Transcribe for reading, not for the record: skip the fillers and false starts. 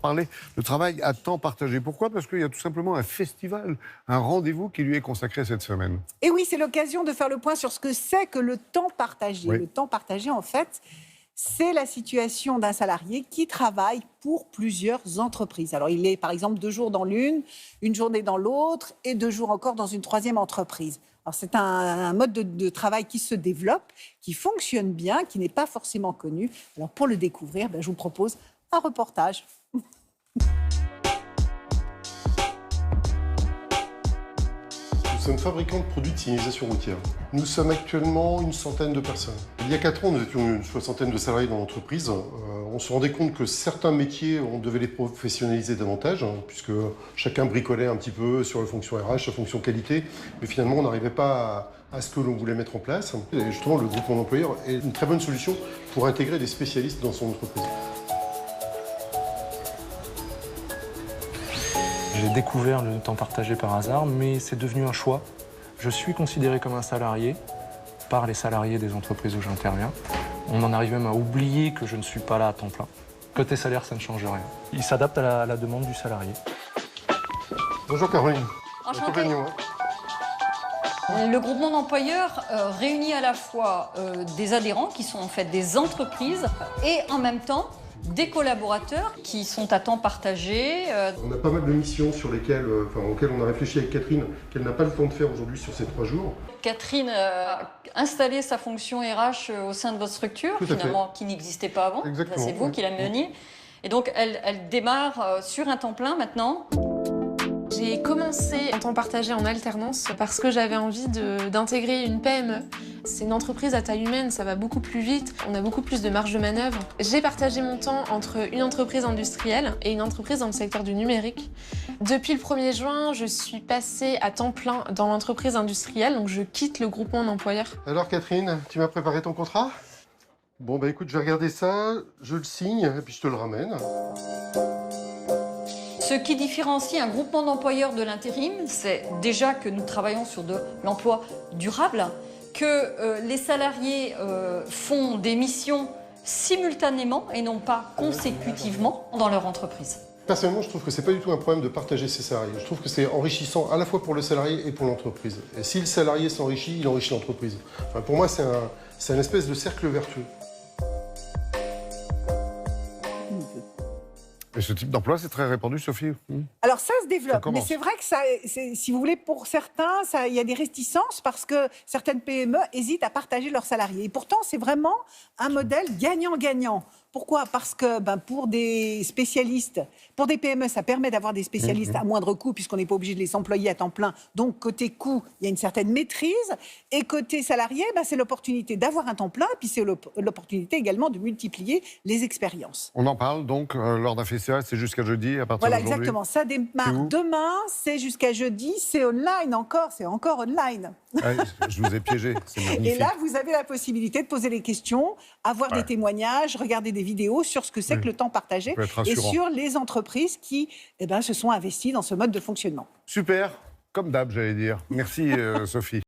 Parler de travail à temps partagé. Pourquoi? Parce qu'il y a tout simplement un festival, un rendez-vous qui lui est consacré cette semaine. Et oui, c'est l'occasion de faire le point sur ce que c'est que le temps partagé. Oui. Le temps partagé, en fait, c'est la situation d'un salarié qui travaille pour plusieurs entreprises. Alors, il est, par exemple, 2 jours dans l'une, une journée dans l'autre et 2 jours encore dans une troisième entreprise. Alors, c'est un mode de travail qui se développe, qui fonctionne bien, qui n'est pas forcément connu. Alors, pour le découvrir, je vous propose un reportage. Nous sommes fabricants de produits de signalisation routière. Nous sommes actuellement une centaine de personnes. Il y a 4 ans, nous étions une soixantaine de salariés dans l'entreprise. On se rendait compte que certains métiers, on devait les professionnaliser davantage, puisque chacun bricolait un petit peu sur la fonction RH, la fonction qualité, mais finalement, on n'arrivait pas à ce que l'on voulait mettre en place. Et justement, le groupement d'employeurs est une très bonne solution pour intégrer des spécialistes dans son entreprise. J'ai découvert le temps partagé par hasard, mais c'est devenu un choix. Je suis considéré comme un salarié par les salariés des entreprises où j'interviens. On en arrive même à oublier que je ne suis pas là à temps plein. Côté salaire, ça ne change rien. Il s'adapte à la demande du salarié. Bonjour Caroline. Enchantée. Le groupement d'employeurs réunit à la fois des adhérents qui sont en fait des entreprises et en même temps des collaborateurs qui sont à temps partagé. On a pas mal de missions auxquelles on a réfléchi avec Catherine, qu'elle n'a pas le temps de faire aujourd'hui sur ces 3 jours. Catherine a installé sa fonction RH au sein de votre structure, finalement, qui n'existait pas avant. Exactement. C'est vous qui la meniez. Et donc, elle démarre sur un temps plein maintenant. J'ai commencé en temps partagé en alternance parce que j'avais envie d'intégrer une PME. C'est une entreprise à taille humaine, ça va beaucoup plus vite, on a beaucoup plus de marge de manœuvre. J'ai partagé mon temps entre une entreprise industrielle et une entreprise dans le secteur du numérique. Depuis le 1er juin, je suis passée à temps plein dans l'entreprise industrielle, donc je quitte le groupement d'employeurs. Alors Catherine, tu m'as préparé ton contrat? Bon écoute, je vais regarder ça, je le signe et puis je te le ramène. Ce qui différencie un groupement d'employeurs de l'intérim, c'est déjà que nous travaillons sur de l'emploi durable, que les salariés font des missions simultanément et non pas consécutivement dans leur entreprise. Personnellement, je trouve que c'est pas du tout un problème de partager ses salariés. Je trouve que c'est enrichissant à la fois pour le salarié et pour l'entreprise. Et si le salarié s'enrichit, il enrichit l'entreprise. Enfin, pour moi, c'est un espèce de cercle vertueux. Et ce type d'emploi, c'est très répandu, Sophie? Alors ça se développe, mais commence. c'est vrai que si vous voulez, pour certains, il y a des réticences parce que certaines PME hésitent à partager leurs salariés. Et pourtant, c'est vraiment un modèle gagnant-gagnant. Pourquoi? Parce que pour des spécialistes, pour des PME, ça permet d'avoir des spécialistes à moindre coût puisqu'on n'est pas obligé de les employer à temps plein. Donc, côté coût, il y a une certaine maîtrise. Et côté salarié, c'est l'opportunité d'avoir un temps plein, puis c'est l'opportunité également de multiplier les expériences. On en parle donc lors d'un festival, c'est jusqu'à jeudi à partir Voilà, d'aujourd'hui. exactement. Ça démarre demain, c'est jusqu'à jeudi, c'est online encore, c'est encore online. Ouais, je vous ai piégé, c'est magnifique. Et là, vous avez la possibilité de poser des questions, avoir des témoignages, regarder des vidéos sur ce que c'est que le temps partagé et sur les entreprises qui se sont investies dans ce mode de fonctionnement. Super, comme d'hab, j'allais dire. Merci Sophie.